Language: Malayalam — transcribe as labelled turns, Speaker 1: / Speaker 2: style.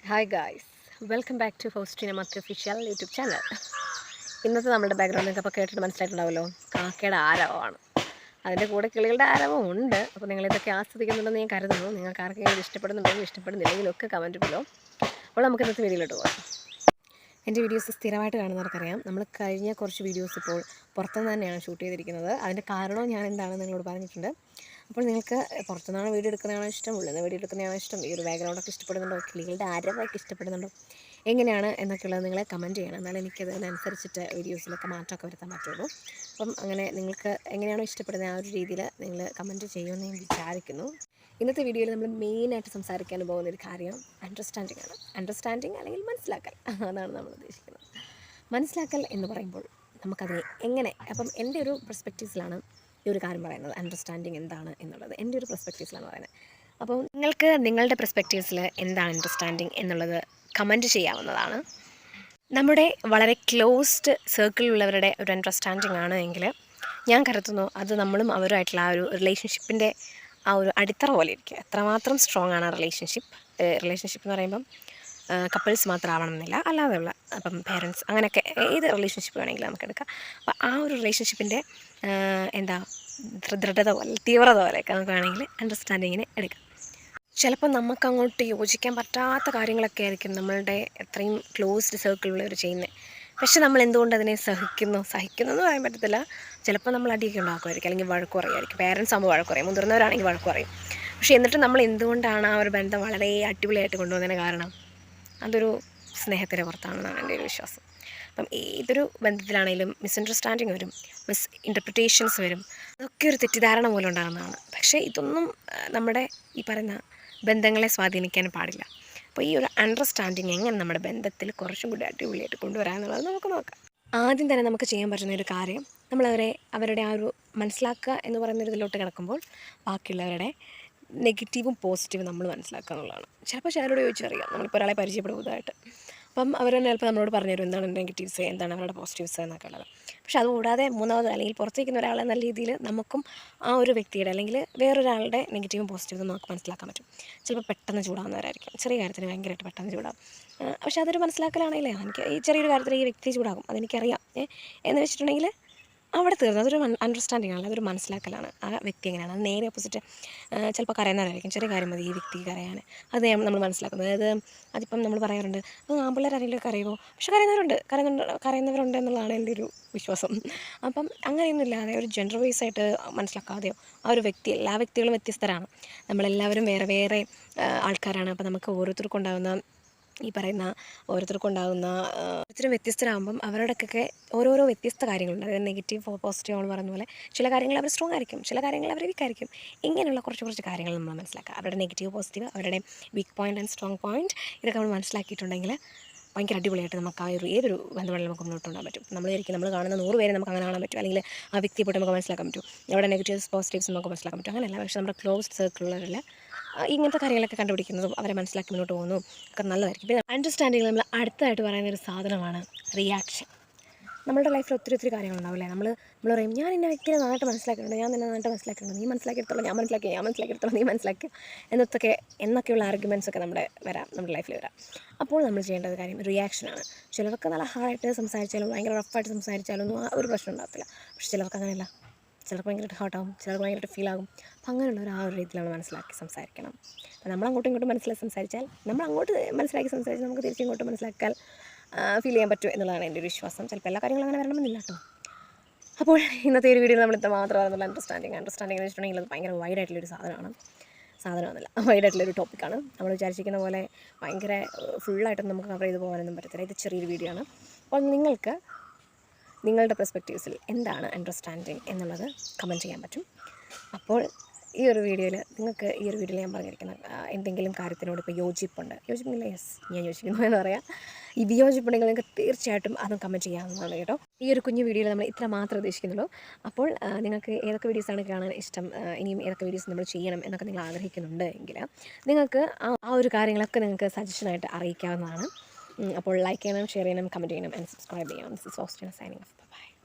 Speaker 1: Hi guys, welcome back to Faustina Mathi official YouTube channel. ഇന്നത്തെ നമ്മുടെ ബാക്ക്ഗ്രൗണ്ട് നിങ്ങൾക്ക് അപ്പോൾ കേട്ടിട്ട് മനസ്സിലായിട്ടുണ്ടാവുമല്ലോ, കാക്കയുടെ ആരവമാണ്. അതിൻ്റെ കൂടെ കിളികളുടെ ആരവവും ഉണ്ട്. അപ്പോൾ നിങ്ങളിതൊക്കെ ആസ്വദിക്കുന്നുണ്ടെന്ന് ഞാൻ കരുതുന്നു. നിങ്ങൾക്ക് ആർക്കെങ്കിലും ഇഷ്ടപ്പെടുന്നുണ്ടെങ്കിൽ ഇഷ്ടപ്പെടുന്നില്ലെങ്കിലൊക്കെ കമൻറ്റ് ബിലോ. അപ്പോൾ നമുക്ക് ഇന്നത്തെ വീഡിയോയിലോട്ട് പോകാം. എൻ്റെ വീഡിയോസ് സ്ഥിരമായിട്ട് കാണുന്നവർക്കറിയാം, നമ്മൾ കഴിഞ്ഞ കുറച്ച് വീഡിയോസ് ഇപ്പോൾ പുറത്തുനിന്ന് തന്നെയാണ് ഷൂട്ട് ചെയ്തിരിക്കുന്നത്. അതിൻ്റെ കാരണവും ഞാൻ എന്താണെന്ന് നിങ്ങളോട് പറഞ്ഞിട്ടുണ്ട്. അപ്പോൾ നിങ്ങൾക്ക് പുറത്തുനിന്നാണ് വീഡിയോ എടുക്കുന്നതാണോ ഇഷ്ടം, ഉള്ളിൽ നിന്ന് വീഡിയോ എടുക്കുന്നതാണോ ഇഷ്ടം, ഈ ഒരു ബാക്ക്ഗ്രൗണ്ടൊക്കെ ഇഷ്ടപ്പെടുന്നുണ്ടോ, കിളികളുടെ ആരവമൊക്കെ ഇഷ്ടപ്പെടുന്നുണ്ടോ, എങ്ങനെയാണ് എന്നൊക്കെയുള്ളത് നിങ്ങൾ കമൻറ്റ് ചെയ്യണം. എന്നാലും എനിക്കതിനനുസരിച്ചിട്ട് വീഡിയോസിലൊക്കെ മാറ്റമൊക്കെ വരുത്താൻ പറ്റുള്ളൂ. അപ്പം അങ്ങനെ നിങ്ങൾക്ക് എങ്ങനെയാണോ ഇഷ്ടപ്പെടുന്നത് ആ ഒരു രീതിയിൽ നിങ്ങൾ കമൻറ്റ് ചെയ്യുമെന്ന് ഞാൻ വിചാരിക്കുന്നു. ഇന്നത്തെ വീഡിയോയിൽ നമ്മൾ മെയിനായിട്ട് സംസാരിക്കാൻ പോകുന്നൊരു കാര്യം അണ്ടർസ്റ്റാൻഡിംഗ് ആണ്. അണ്ടർസ്റ്റാൻഡിംഗ് അല്ലെങ്കിൽ മനസ്സിലാക്കൽ, അതാണ് നമ്മൾ ഉദ്ദേശിക്കുന്നത്. മനസ്സിലാക്കൽ എന്ന് പറയുമ്പോൾ നമുക്കതിനെ എങ്ങനെ, അപ്പം എൻ്റെ ഒരു പെർസ്പെക്റ്റീവ്സിലാണ് ഈ ഒരു കാര്യം പറയുന്നത്. അണ്ടർസ്റ്റാൻഡിങ് എന്താണ് എന്നുള്ളത് എൻ്റെ ഒരു പെർസ്പെക്റ്റീവ്സിലാണ് പറയുന്നത്. അപ്പോൾ നിങ്ങൾക്ക് നിങ്ങളുടെ പെർസ്പെക്റ്റീവ്സിൽ എന്താണ് അണ്ടർസ്റ്റാൻഡിങ് എന്നുള്ളത് കമൻറ്റ് ചെയ്യാവുന്നതാണ്. നമ്മുടെ വളരെ ക്ലോസ്ഡ് സർക്കിളിലുള്ളവരുടെ ഒരു അണ്ടർസ്റ്റാൻഡിങ് ആണ് എങ്കിൽ ഞാൻ കരുതുന്നു അത് നമ്മളും അവരുമായിട്ടുള്ള ആ ഒരു റിലേഷൻഷിപ്പിൻ്റെ ആ ഒരു അടിത്തറ പോലെ ഇരിക്കുക. എത്രമാത്രം സ്ട്രോങ് ആണ് ആ റിലേഷൻഷിപ്പ് എന്ന് പറയുമ്പം കപ്പിൾസ് മാത്രം ആവണമെന്നില്ല, അല്ലാതെയുള്ള അപ്പം പേരൻസ്, അങ്ങനെയൊക്കെ ഏത് റിലേഷൻഷിപ്പ് വേണമെങ്കിലും നമുക്ക് എടുക്കാം. അപ്പോൾ ആ ഒരു റിലേഷൻഷിപ്പിൻ്റെ ദൃഢത പോലെ, തീവ്രത പോലെയൊക്കെ നമുക്ക് വേണമെങ്കിൽ അണ്ടർസ്റ്റാൻഡിങ്ങിന് എടുക്കാം. ചിലപ്പോൾ നമുക്കങ്ങോട്ട് യോജിക്കാൻ പറ്റാത്ത കാര്യങ്ങളൊക്കെ ആയിരിക്കും നമ്മളുടെ എത്രയും ക്ലോസ്ഡ് സർക്കിളുള്ളവർ ചെയ്യുന്നത്. പക്ഷെ നമ്മൾ എന്തുകൊണ്ട് അതിനെ സഹിക്കുന്നു എന്ന് പറയാൻ പറ്റത്തില്ല. ചിലപ്പോൾ നമ്മൾ അടിയൊക്കെ ഉണ്ടാക്കുമായിരിക്കും, അല്ലെങ്കിൽ വഴക്ക് പറയുമായിരിക്കും. പേരൻസ് ആകുമ്പോൾ വഴക്ക് പറയും, മുതിർന്നവരാണെങ്കിൽ വഴക്ക് പറയും. പക്ഷേ എന്നിട്ട് നമ്മൾ എന്തുകൊണ്ടാണ് ആ ഒരു ബന്ധം വളരെ അടിപൊളിയായിട്ട് കൊണ്ടുപോകുന്നതിന് കാരണം അതൊരു സ്നേഹത്തിൻ്റെ പുറത്താണെന്നാണ് എൻ്റെ ഒരു വിശ്വാസം. അപ്പം ഏതൊരു ബന്ധത്തിലാണെങ്കിലും മിസ്അണ്ടർസ്റ്റാൻഡിങ് വരും, ഇൻ്റർപ്രിറ്റേഷൻസ് വരും. അതൊക്കെ ഒരു തെറ്റിദ്ധാരണ മൂലം ഉണ്ടാകുന്നതാണ്. പക്ഷേ ഇതൊന്നും നമ്മുടെ ഈ പറയുന്ന ബന്ധങ്ങളെ സ്വാധീനിക്കാൻ പാടില്ല. അപ്പോൾ ഈ ഒരു അണ്ടർസ്റ്റാൻഡിങ് എങ്ങനെ നമ്മുടെ ബന്ധത്തിൽ കുറച്ചും കൂടി അടിപൊളിയായിട്ട് കൊണ്ടുവരാമെന്നുള്ളത് നമുക്ക് നോക്കാം. ആദ്യം തന്നെ നമുക്ക് ചെയ്യാൻ പറ്റുന്ന ഒരു കാര്യം, അവരുടെ ആ ഒരു മനസ്സിലാക്കുക എന്ന് പറയുന്ന ഇതിലോട്ട് കിടക്കുമ്പോൾ ബാക്കിയുള്ളവരുടെ നെഗറ്റീവും പോസിറ്റീവും നമ്മൾ മനസ്സിലാക്കുക എന്നുള്ളതാണ്. ചിലപ്പോൾ ചിലരോട് ചോദിച്ചറിയാം, നമ്മളിപ്പോൾ ഒരാളെ പരിചയപ്പെടും പുതുതായിട്ട്, അപ്പം അവർ തന്നെ ചിലപ്പോൾ നമ്മളോട് പറഞ്ഞു തരും എന്താണ് നെഗറ്റീവ്സ്, എന്താണ് അവരുടെ പോസിറ്റീവ്സ് എന്നൊക്കെ ഉള്ളത്. പക്ഷെ അതുകൂടാതെ മൂന്നാമത് അല്ലെങ്കിൽ പുറത്തേക്കുന്ന ഒരാൾ എന്ന രീതിയിൽ നമുക്കും ആ ഒരു വ്യക്തിയുടെ അല്ലെങ്കിൽ വേറൊരാളുടെ നെഗറ്റീവും പോസിറ്റീവും നമുക്ക് മനസ്സിലാക്കാൻ പറ്റും. ചിലപ്പോൾ പെട്ടെന്ന് ചൂടാകുന്നവരായിരിക്കും, ചെറിയ കാര്യത്തിന് ഭയങ്കരമായിട്ട് പെട്ടെന്ന് ചൂടാകും. പക്ഷെ അതൊരു മനസ്സിലാക്കലാണല്ലേ, എനിക്ക് ഈ ചെറിയൊരു കാര്യത്തിൽ ഈ വ്യക്തി ചൂടാകും, അതെനിക്കറിയാം എന്ന് വെച്ചിട്ടുണ്ടെങ്കിൽ അവിടെ തീർന്നു. അതൊരു അണ്ടർസ്റ്റാൻഡിങ് ആണ്, അതൊരു മനസ്സിലാക്കലാണ്. ആ വ്യക്തി എങ്ങനെയാണ്, അത് നേരെ ഓപ്പോസിറ്റ്. ചിലപ്പോൾ കരയുന്നവരായിരിക്കും, ചെറിയ കാര്യം മതി ഈ വ്യക്തിക്ക് കരയാൻ, അത് നമ്മൾ മനസ്സിലാക്കുന്നത്. അതായത് അതിപ്പം നമ്മൾ പറയാറുണ്ട് ആൺപിള്ളേർ ആരെങ്കിലും കരയുമോ, പക്ഷെ കരയുന്നവരുണ്ട് എന്നുള്ളതാണ് എൻ്റെ ഒരു വിശ്വാസം. അപ്പം അങ്ങനെയൊന്നും ഇല്ലാതെ ഒരു ജെൻഡർ വൈസ് ആയിട്ട് മനസ്സിലാക്കാതെയോ, ആ ഒരു വ്യക്തി, എല്ലാ വ്യക്തികളും വ്യത്യസ്തരാണ്, നമ്മളെല്ലാവരും വേറെ വേറെ ആൾക്കാരാണ്. അപ്പോൾ നമുക്ക് ഓരോരുത്തർക്കും ഓരോരുത്തരും വ്യത്യസ്തരാകുമ്പം അവരോടൊക്കെ ഓരോരോ വ്യത്യസ്ത കാര്യങ്ങളുണ്ട്. അതായത് നെഗറ്റീവ് പോസിറ്റീവ് നമ്മൾ പറഞ്ഞ പോലെ ചില കാര്യങ്ങൾ അവർ സ്ട്രോങ് ആയിരിക്കും, ചില കാര്യങ്ങൾ അവർ വീക്ക് ആയിരിക്കും. ഇങ്ങനെയുള്ള കുറച്ച് കാര്യങ്ങൾ നമ്മൾ മനസ്സിലാക്കുക. അവരുടെ നെഗറ്റീവ് പോസിറ്റീവ്, അവരുടെ weak point and strong point, ഇതൊക്കെ നമ്മൾ മനസ്സിലാക്കിയിട്ടുണ്ടെങ്കിൽ ഭയങ്കര അടിപൊളിയായിട്ട് നമുക്ക് ആ ഒരു ഏതൊരു ബന്ധങ്ങളിൽ നമുക്ക് മുന്നോട്ട് കൊണ്ടുപോകാൻ പറ്റും. നമ്മൾ കാണുന്ന 100 പേരെ നമുക്ക് അങ്ങനെ കാണാൻ പറ്റും, അല്ലെങ്കിൽ ആ വ്യക്തിയെ പോയിട്ട് നമുക്ക് മനസ്സിലാക്കാൻ പറ്റും. അവിടെ നെഗറ്റീവ്സ് പോസിറ്റീവ്സ് നമുക്ക് മനസ്സിലാക്കാൻ പറ്റും. അങ്ങനെയല്ല, പക്ഷേ നമ്മുടെ ക്ലോസ്ഡ് സർക്കിളുകളിൽ ഇങ്ങനത്തെ കാര്യങ്ങളൊക്കെ കണ്ടുപിടിക്കുന്നതും അവരെ മനസ്സിലാക്കി മുന്നോട്ട് പോകുന്നതും ഒക്കെ നല്ലതായിരിക്കും. പിന്നെ അണ്ടർസ്റ്റാൻഡിങ്ങിൽ നമ്മൾ അടുത്തതായിട്ട് പറയുന്നൊരു സാധനമാണ് റിയാക്ഷൻ. നമ്മുടെ ലൈഫിൽ ഒത്തിരി കാര്യങ്ങളുണ്ടാവില്ലേ. നമ്മൾ പറയും ഞാൻ ഇന്ന വ്യക്തിയെ നന്നായിട്ട് മനസ്സിലാക്കിയിട്ടുണ്ട്, ഞാൻ നിന്നെ നന്നായിട്ട് മനസ്സിലാക്കിയിട്ടുണ്ട്, നീ മനസ്സിലാക്കിയെടുത്തോളം ഞാൻ മനസ്സിലാക്കിയെടുത്തോളം നീ മനസ്സിലാക്കി എന്നൊക്കെയുള്ള ആർഗ്യുമെൻറ്റ്സൊക്കെ നമ്മുടെ ലൈഫിൽ വരാം. അപ്പോൾ നമ്മൾ ചെയ്യേണ്ട കാര്യം റിയാക്ഷനാണ്. ചിലർക്ക് നല്ല ഹാർഡായിട്ട് സംസാരിച്ചാലും ഭയങ്കര റഫായിട്ട് സംസാരിച്ചാലും ഒന്നും ഒരു പ്രശ്നം ഉണ്ടാകത്തില്ല. പക്ഷെ ചിലർക്ക് അങ്ങനെയല്ല, ചിലർക്ക് ഭയങ്കരമായിട്ട് ഹേർട്ടാകും, ചിലർക്ക് ഭയങ്കരമായിട്ട് ഫീലാകും. അപ്പം അങ്ങനെയുള്ളവർ ആ ഒരു രീതിയിലാണ് മനസ്സിലാക്കി സംസാരിക്കണം. അപ്പം നമ്മൾ അങ്ങോട്ടും ഇങ്ങോട്ടും മനസ്സിലാക്കി സംസാരിച്ചാൽ നമുക്ക് തിരിച്ചിങ്ങോട്ട് മനസ്സിലാക്കാൻ ഫീൽ ചെയ്യാൻ പറ്റും എന്നുള്ളതാണ് എൻ്റെ ഒരു വിശ്വാസം. ചിലപ്പോൾ എല്ലാ കാര്യങ്ങളും അങ്ങനെ വരണമെന്നില്ല കേട്ടോ. അപ്പോൾ ഇന്നത്തെ ഒരു വീഡിയോയിൽ നമ്മൾ മാത്രം പറയുന്നുള്ള അണ്ടർസ്റ്റാൻഡിങ് എന്ന് വെച്ചിട്ടുണ്ടെങ്കിൽ അത് ഭയങ്കര വൈഡായിട്ടുള്ളൊരു സാധനമൊന്നുമല്ല, വൈഡായിട്ടുള്ളൊരു ടോപ്പിക്കാണ്. നമ്മൾ വിചാരിച്ചിരിക്കുന്ന പോലെ ഭയങ്കര ഫുള്ളായിട്ടൊന്നും നമുക്ക് കവർ ചെയ്ത് പോകാനൊന്നും പറ്റത്തില്ല. ഇത് ചെറിയൊരു വീഡിയോ ആണ്. അപ്പോൾ നിങ്ങൾക്ക് നിങ്ങളുടെ പെർസ്പെക്റ്റീവ്സിൽ എന്താണ് അണ്ടർസ്റ്റാൻഡിങ് എന്നുള്ളത് കമൻറ്റ് ചെയ്യാൻ പറ്റും. അപ്പോൾ ഈ ഒരു വീഡിയോയിൽ ഞാൻ പറഞ്ഞിരിക്കുന്ന എന്തെങ്കിലും കാര്യത്തിനോട് ഇപ്പോൾ യോജിപ്പില്ല, യെസ് ഞാൻ യോജിക്കുന്നു എന്ന് പറയാം. ഈ വിയോജിപ്പുണ്ടെങ്കിൽ നിങ്ങൾക്ക് തീർച്ചയായിട്ടും അതും കമൻറ്റ് ചെയ്യാവുന്നതാണ് കേട്ടോ. ഈ ഒരു കുഞ്ഞു വീഡിയോയിൽ നമ്മൾ ഇത്ര മാത്രമേ ഉദ്ദേശിക്കുന്നുള്ളൂ. അപ്പോൾ നിങ്ങൾക്ക് ഏതൊക്കെ വീഡിയോസാണ് കാണാൻ ഇഷ്ടം, ഇനിയും ഏതൊക്കെ വീഡിയോസ് നമ്മൾ ചെയ്യണം എന്നൊക്കെ നിങ്ങൾ ആഗ്രഹിക്കുന്നുണ്ട് എങ്കിൽ നിങ്ങൾക്ക് ആ ഒരു കാര്യങ്ങളൊക്കെ നിങ്ങൾക്ക് സജഷനായിട്ട് അറിയിക്കാവുന്നതാണ്. അപ്പോൾ ലൈക്ക് ചെയ്യണം, ഷെയർ ചെയ്യണം, കമൻറ്റ് ചെയ്യണം ആൻഡ് സബ്സ്ക്രൈബ് ചെയ്യണം. This is Faustina signing off.